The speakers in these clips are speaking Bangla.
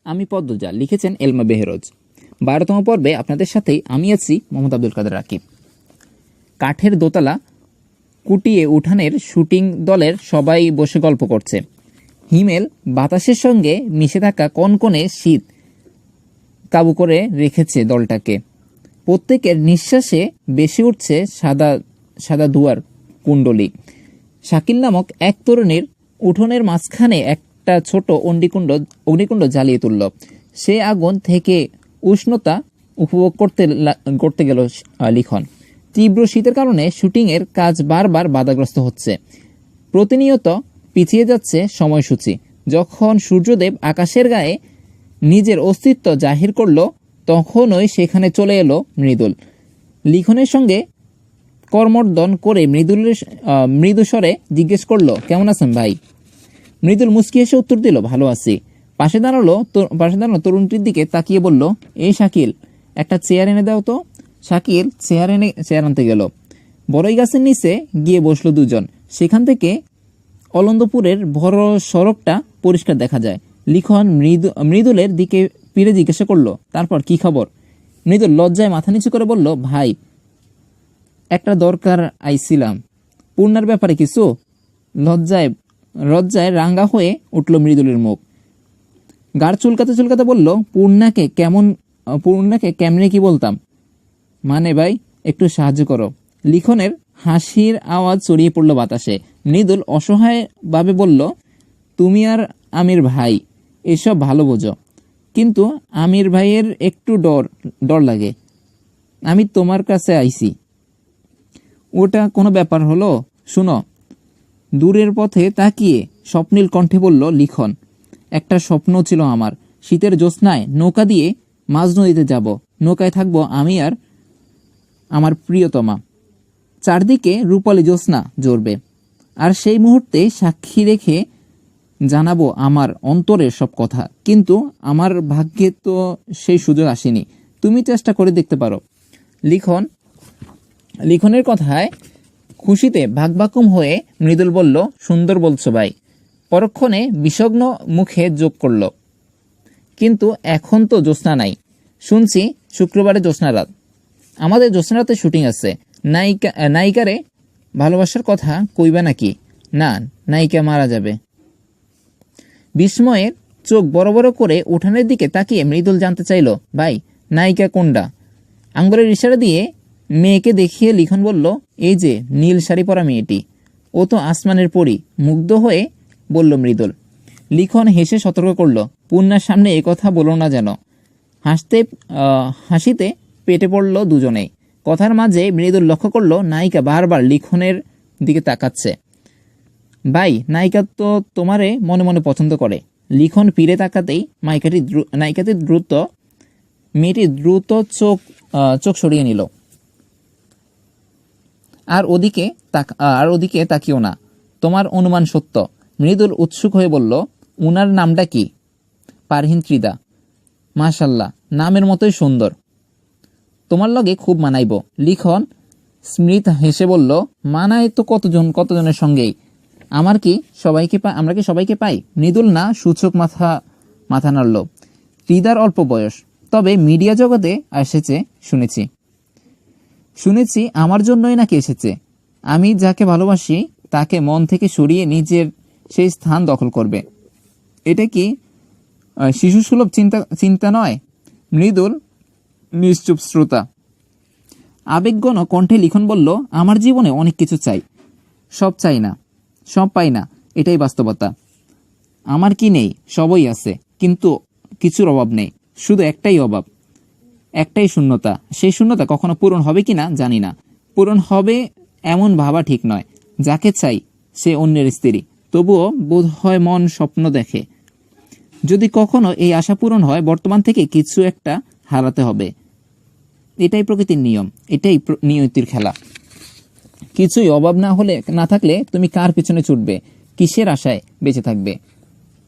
আমি পদ্মজা, লিখেছেন এলমা বেহরোজ। 12তম পর্বে আপনাদের সাথেই আমি আছি মোহাম্মদ আব্দুল কাদের রাকিব। কাঠের দোতলা কুটিয়ে উঠানের শুটিং দলের সবাই বসে গল্প করছে। হিমেল বাতাসের সঙ্গে মিশে থাকা কনকনে শীত কাবু করে রেখেছে দলটাকে। প্রত্যেকের নিঃশ্বাসে বেশি উঠছে সাদা সাদা ধোঁয়ার কুণ্ডলী। শাকিল নামক এক তরুণীর উঠোনের মাঝখানে একটা ছোট অগ্নিকুণ্ড জ্বালিয়ে তুলল। সে আগুন থেকে উষ্ণতা উপভোগ করতে গেল লিখন। তীব্র শীতের কারণে শুটিংয়ের কাজ বারবার বাধাগ্রস্ত হচ্ছে। প্রতিনিয়ত পিছিয়ে যাচ্ছে সময়সূচি। যখন সূর্যদেব আকাশের গায়ে নিজের অস্তিত্ব জাহির করল, তখনই সেখানে চলে এলো মৃদুল। লিখনের সঙ্গে কর্মর্দন করে মৃদু স্বরে জিজ্ঞেস করলো, কেমন আছেন ভাই? মৃদুল মুচকি হেসে উত্তর দিল, ভালো আছি। পাশে দাঁড়ানো তরুণটির দিকে তাকিয়ে বলল, এই শাকিল, একটা চেয়ার এনে দাও তো। শাকিল চেয়ার আনতে গেল। বড়ই গাছের নিচে গিয়ে বসলো দুজন। সেখান থেকে অলন্দপুরের বড় সড়কটা পরিষ্কার দেখা যায়। লিখন মৃদুলের দিকে ফিরে জিজ্ঞাসা করলো, তারপর কি খবর? মৃদুল লজ্জায় মাথা নিচু করে বলল, ভাই, একটা দরকার আইছিলাম। পূর্ণার ব্যাপারে কিছু? লজ্জায় রাঙ্গা হয়ে উঠল মৃদুলের মুখ। গাড় চুলকাতে চুলকাতে বলল, পূর্ণাকে কেমনে কি বলতাম? মানে ভাই, একটু সাহায্য করো। লিখনের হাসির আওয়াজ ছড়িয়ে পড়ল বাতাসে। মৃদুল অসহায়ভাবে বলল, তুমি আর আমির ভাই এসব ভালো বোঝো, কিন্তু আমির ভাইয়ের একটু ডর লাগে। আমি তোমার কাছে আইছি। ওটা কোনো ব্যাপার হলো? শুনো। দূরের পথে তাকিয়ে স্বপ্নীল কণ্ঠে বলল লিখন, একটা স্বপ্ন ছিল আমার। শীতের জ্যোৎস্নায় নৌকা দিয়ে মাঝ নদীতে যাব। নৌকায় থাকবো আমি আর আমার প্রিয়তমা। চারদিকে রূপালী জ্যোৎস্না জ্বলবে, আর সেই মুহূর্তে সাক্ষী রেখে জানাবো আমার অন্তরের সব কথা। কিন্তু আমার ভাগ্যে তো সেই সুযোগ আসেনি। তুমি চেষ্টা করে দেখতে পারো। লিখনের কথায় খুশিতে ভাগবাকুম হয়ে মৃদুল বলল, সুন্দর বলছো ভাই। পরক্ষণে বিষগ্ন মুখে যোগ করল, কিন্তু এখন তো জ্যোৎস্না নাই। শুনছি শুক্রবারে জ্যোৎস্না রাত। আমাদের জ্যোৎস্না রাতে শুটিং আছে। নায়িকারে ভালোবাসার কথা কইবা নাকি? না, নায়িকা মারা যাবে। বিস্ময়ের চোখ বড় বড় করে উঠানের দিকে তাকিয়ে মৃদুল জানতে চাইল, ভাই, নায়িকা কোনটা? আঙ্গুলের ইশারা দিয়ে মেয়েকে দেখিয়ে লিখন বলল, এই যে নীল শাড়ি পরা মেয়েটি। ও তো আসমানের পরী। মুগ্ধ হয়ে বলল মৃদুল। লিখন হেসে সতর্ক করল, পূর্ণার সামনে এ কথা বলো না যেন। হাসিতে পেটে পড়ল দুজনেই। কথার মাঝে মৃদুল লক্ষ্য করল নায়িকা বারবার লিখনের দিকে তাকাচ্ছে। ভাই, নায়িকা তো তোমারে মনে মনে পছন্দ করে। লিখন ফিরে তাকাতেই মেয়েটি দ্রুত চোখ সরিয়ে নিল। আর ওদিকে তাকিও না। তোমার অনুমান সত্য। মৃদুল উৎসুক হয়ে বলল, উনার নামটা কি? পারহীন ত্রিদা। মাশাল্লাহ, নামের মতোই সুন্দর। তোমার লগে খুব মানাইব। লিখন স্মৃত হেসে বলল, মানায় তো কতজনের সঙ্গেই। আমরা কি সবাইকে পাই? মৃদুল না সূচক মাথা নাড়ল। ত্রিদার অল্প বয়স, তবে মিডিয়া জগতে এসেছে শুনেছি আমার জন্যই নাকি এসেছে। আমি যাকে ভালোবাসি তাকে মন থেকে সরিয়ে নিজের সেই স্থান দখল করবে। এটা কি শিশুসুলভ চিন্তা নয়? মৃদুল নিশ্চুপ শ্রোতা। আবেগঘন কণ্ঠে লিখন বলল, আমার জীবনে অনেক কিছু চাই। সব পাই না, এটাই বাস্তবতা। আমার কি নেই? সবই আছে, কিন্তু কিছুর অভাব নেই। শুধু একটাই অভাব, একটাই শূন্যতা। সেই শূন্যতা কখনো পূরণ হবে কিনা জানি না। পূরণ হবে এমন ভাবা ঠিক নয়। যাকে চাই সে অন্যের স্ত্রী, তবুও বোধ হয় মন স্বপ্ন দেখে। যদি কখনো এই আশা পূরণ হয়, বর্তমান থেকে কিছু একটা হারাতে হবে। এটাই প্রকৃতির নিয়ম, এটাই নিয়তির খেলা। কিছুই অভাব না থাকলে তুমি কার পিছনে ছুটবে? কিসের আশায় বেঁচে থাকবে?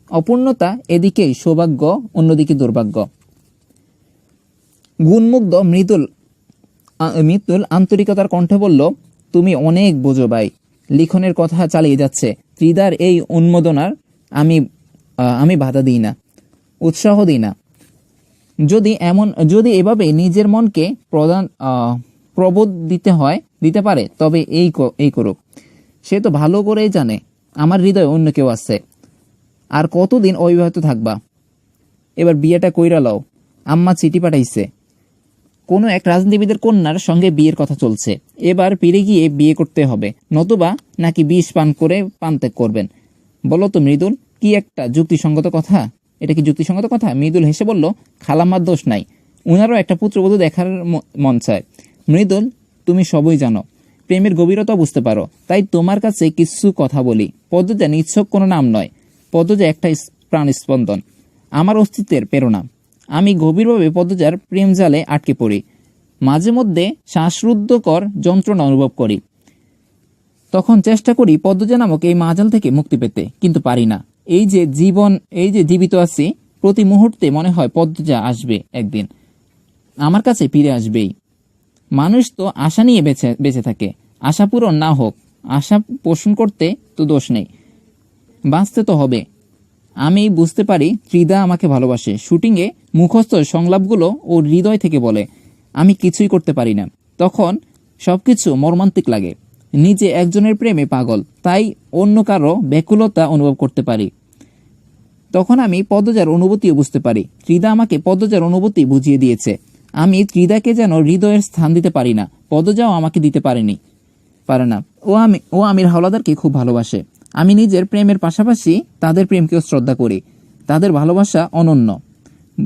অপূর্ণতা এদিকেই সৌভাগ্য, অন্যদিকে দুর্ভাগ্য। গুণমুগ্ধ মৃদুল আন্তরিকতার কণ্ঠে বলল, তুমি অনেক বোঝো ভাই। লিখনের কথা চালিয়ে যাচ্ছে, ত্রিদার এই উন্মাদনার আমি বাধা দিই না। উৎসাহ দিই না। যদি এভাবে নিজের মনকে প্রবোধ দিতে পারে তবে এই করুক। সে তো ভালো করেই জানে আমার হৃদয়ে অন্য কেউ আছে। আর কতদিন অবিবাহিত থাকবা? এবার বিয়েটা কইরা লও। আম্মা চিঠি পাঠাইছে, কোনো এক রাজনীতিবিদের কন্যার সঙ্গে বিয়ের কথা চলছে। এবার ফিরে গিয়ে বিয়ে করতে হবে, নতুবা নাকি বিষ পান করে পানত্যাগ করবেন। বলো তো মৃদুল, কি একটা যুক্তিসঙ্গত কথা? এটা কি যুক্তিসঙ্গত কথা? মৃদুল হেসে বলল, খালাম্মার দোষ নাই, উনারও একটা পুত্রবধূ দেখার মন চায়। মৃদুল, তুমি সবই জানো, প্রেমের গভীরতা বুঝতে পারো, তাই তোমার কাছে কিছু কথা বলি। পদ্মজা নিছক কোনো নাম নয়, পদ্মজা একটা প্রাণস্পন্দন, আমার অস্তিত্বের প্রেরণা। আমি গভীরভাবে পদ্মজার প্রেম জালে আটকে পড়ি, মাঝে মধ্যে শ্বাসরুদ্ধকর যন্ত্রণা অনুভব করি। তখন চেষ্টা করি পদ্মজা নামক এই মাজাল থেকে মুক্তি পেতে, কিন্তু পারি না। এই যে জীবিত আছি, প্রতি মুহূর্তে মনে হয় পদ্মজা আসবে একদিন, আমার কাছে ফিরে আসবেই। মানুষ তো আশা নিয়ে বেঁচে থাকে, আশা পূরণ না হোক, আশা পোষণ করতে তো দোষ নেই, বাঁচতে তো হবে। আমি বুঝতে পারি ত্রিদা আমাকে ভালোবাসে। শুটিংয়ে মুখস্থ সংলাপগুলো ও হৃদয় থেকে বলে, আমি কিছুই করতে পারি না। তখন সবকিছু মর্মান্তিক লাগে। নিজে একজনের প্রেমে পাগল, তাই অন্য কারো ব্যাকুলতা অনুভব করতে পারি। তখন আমি পদ্মজার অনুভূতিও বুঝতে পারি। ত্রিদা আমাকে পদ্মজার অনুভূতি বুঝিয়ে দিয়েছে। আমি ত্রিদাকে যেন হৃদয়ের স্থান দিতে পারি না, পদ্মজাও আমাকে দিতে পারে না। ও আমির হাওলাদারকে খুব ভালোবাসে। আমি নিজের প্রেমের পাশাপাশি তাদের প্রেমকেও শ্রদ্ধা করি। তাদের ভালোবাসা অনন্য।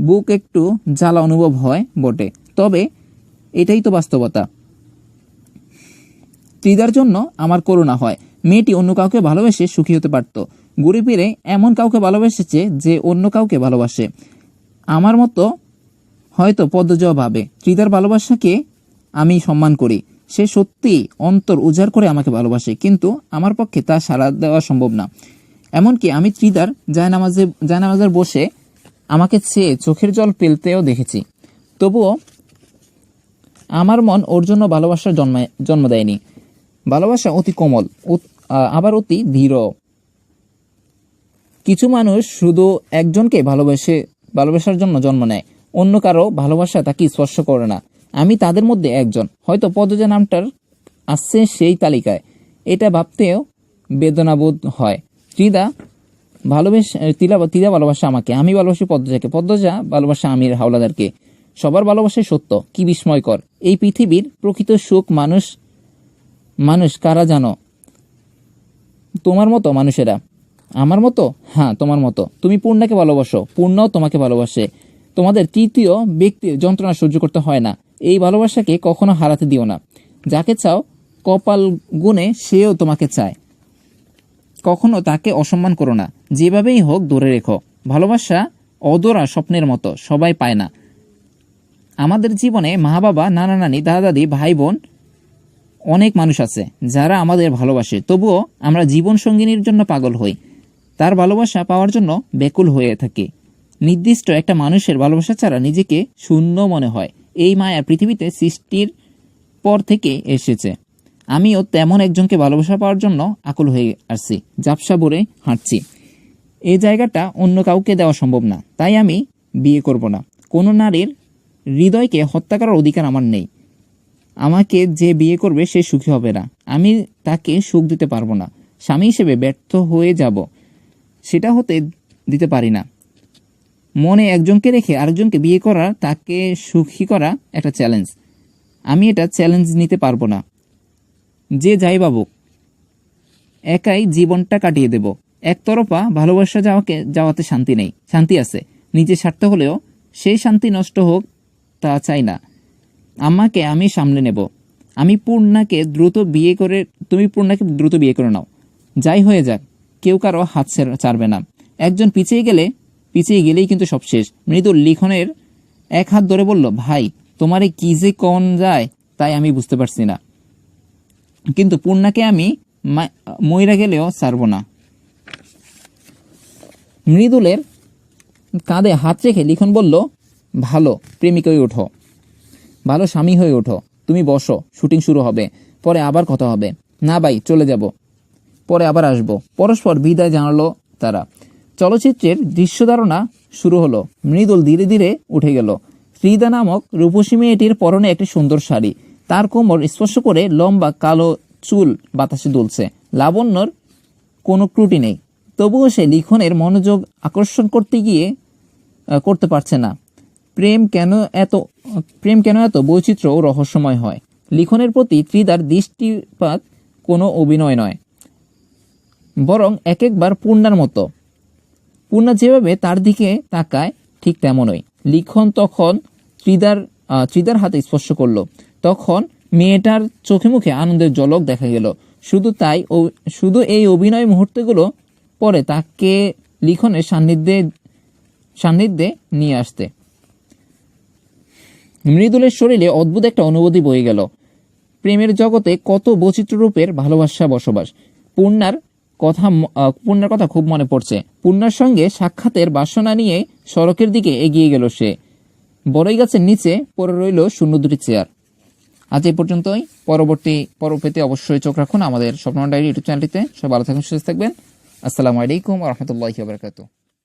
বুক একটু জ্বালা অনুভব হয় বটে, তবে এটাই তো বাস্তবতা। ত্রিদার জন্য আমার করুণা হয়। মেয়েটি অন্য কাউকে ভালোবেসে সুখী হতে পারত, ঘুরে ফিরে এমন কাউকে ভালোবেসেছে যে অন্য কাউকে ভালোবাসে। আমার মতো হয়তো পদ্মজাও ভাবে, ত্রিদার ভালোবাসাকে আমি সম্মান করি। সে সত্যি অন্তর উজাড় করে আমাকে ভালোবাসে, কিন্তু আমার পক্ষে তা সাড়া দেওয়া সম্ভব না। এমনকি আমি ত্রিদার জায়নামাজে বসে আমাকে চেয়ে চোখের জল ফেলতেও দেখেছি। তবুও আমার মন ওর জন্য ভালোবাসার জন্ম দেয়নি। ভালোবাসা অতি কোমল, আবার অতি দৃঢ়। কিছু মানুষ শুধু একজনকে ভালোবাসার জন্য জন্ম নেয়, অন্য কারো ভালোবাসা তাকে স্পর্শ করে না। আমি তাদের মধ্যে একজন। হয়তো পদ্মজা নামটার আসছে সেই তালিকায়। এটা ভাবতেও বেদনাবোধ হয়। ত্রিদা ভালোবাসা আমাকে, আমি ভালোবাসি পদ্মজাকে, পদ্মজা ভালোবাসা আমির হাওলাদারকে। সবার ভালোবাসাই সত্য। কি বিস্ময়কর! এই পৃথিবীর প্রকৃত সুখ মানুষ কারা জানো? তোমার মতো মানুষেরা। আমার মতো? হ্যাঁ, তোমার মতো। তুমি পূর্ণাকে ভালোবাসো, পূর্ণাও তোমাকে ভালোবাসে। তোমাদের তৃতীয় ব্যক্তির যন্ত্রণা সহ্য করতে হয় না। এই ভালোবাসাকে কখনো হারাতে দিও না। যাকে চাও কপাল গুণে সেও তোমাকে চায়। কখনো তাকে অসম্মান করো না। যেভাবেই হোক ধরে রেখো। ভালোবাসা অধরা স্বপ্নের মতো, সবাই পায় না। আমাদের জীবনে মা বাবা, নানা নানি, দাদা দাদি, ভাই বোন, অনেক মানুষ আছে যারা আমাদের ভালোবাসে। তবুও আমরা জীবন সঙ্গিনীর জন্য পাগল হই, তার ভালোবাসা পাওয়ার জন্য ব্যাকুল হয়ে থাকি। নির্দিষ্ট একটা মানুষের ভালোবাসা ছাড়া নিজেকে শূন্য মনে হয়। এই মায়া পৃথিবীতে সৃষ্টির পর থেকে এসেছে। আমিও তেমন একজনকে ভালোবাসা পাওয়ার জন্য আকুল হয়ে আসছি, ঝাপসা ভরে হাঁটছি। এই জায়গাটা অন্য কাউকে দেওয়া সম্ভব না, তাই আমি বিয়ে করব না। কোনো নারীর হৃদয়কে হত্যা করার অধিকার আমার নেই। আমাকে যে বিয়ে করবে সে সুখী হবে না, আমি তাকে সুখ দিতে পারবো না। স্বামী হিসেবে ব্যর্থ হয়ে যাব, সেটা হতে দিতে পারি না। মনে একজনকে রেখে আরেকজনকে বিয়ে করা, তাকে সুখী করা একটা চ্যালেঞ্জ। আমি এটা চ্যালেঞ্জ নিতে পারবো না। যে যাই ভাবুক, একাই জীবনটা কাটিয়ে দেব। একতরফা ভালোবাসা যাওয়াতে শান্তি আছে, নিজের স্বার্থ হলেও সেই শান্তি নষ্ট হোক তা চাই না। আমাকে আমি সামলে নেব। তুমি পূর্ণাকে দ্রুত বিয়ে করে নাও। যাই হয়ে যাক, কেউ কারো হাত ছাড়বে না। একজন পিছিয়ে গেলেই কিন্তু সব শেষ। মৃদুল লিখনের এক হাত ধরে বলল, ভাই, তোমারে কি যে কোন যায় তাই আমি বুঝতে পারছি না, কিন্তু পূর্ণাকে আমি মইরা গেলেও ছাড়ব না। মৃদুলের কাঁধে হাত রেখে লিখন বলল, ভালো প্রেমিক হয়ে ওঠো, ভালো স্বামী হয়ে ওঠো। তুমি বসো, শুটিং শুরু হবে, পরে আবার কথা হবে। না ভাই, চলে যাব, পরে আবার আসবো। পরস্পর বিদায় জানালো তারা। চলচ্চিত্রের দৃশ্যধারণা শুরু হলো। মৃদুল ধীরে ধীরে উঠে গেল। ত্রিদা নামক রূপসী মেয়েটির পরনে একটি সুন্দর শাড়ি, তার কোমর স্পর্শ করে লম্বা কালো চুল বাতাসে দুলছে। লাবণ্যর কোনো ত্রুটি নেই, তবুও সে লিখনের মনোযোগ আকর্ষণ করতে পারছে না। প্রেম কেন এত বৈচিত্র্য ও রহস্যময় হয়? লিখনের প্রতি ত্রিদার দৃষ্টিপাত কোনো অভিনয় নয়, বরং একবার পূর্ণার মতো। পূর্ণা যেভাবে তার দিকে তাকায় ঠিক তেমনই। লিখন তখন ত্রিদার হাতে স্পর্শ করলো। তখন মেয়েটার চোখে মুখে আনন্দের ঝলক দেখা গেল। শুধু এই অভিনয় মুহূর্তগুলো পরে তাকে লিখনের সান্নিধ্যে নিয়ে আসতে। মৃদুলের শরীরে অদ্ভুত একটা অনুভূতি বয়ে গেল। প্রেমের জগতে কত বৈচিত্র্য রূপের ভালোবাসা বসবাস। পূর্ণার কথা খুব মনে পড়ছে। পূর্ণার সঙ্গে সাক্ষাতের বাসনা নিয়ে সড়কের দিকে এগিয়ে গেল সে। বড়ই গাছের নিচে পড়ে রইল শূন্য দুটি চেয়ার। আজ এই পর্যন্তই। পরবর্তী অবশ্যই চোখ রাখুন আমাদের স্বপ্ন ডায়েরি ইউটিউব চ্যানেলটিতে। সবাই ভালো থাকবেন, সুস্থ থাকবেন। আসসালামু আলাইকুম ওয়া রাহমাতুল্লাহি ওয়া বারাকাতুহু।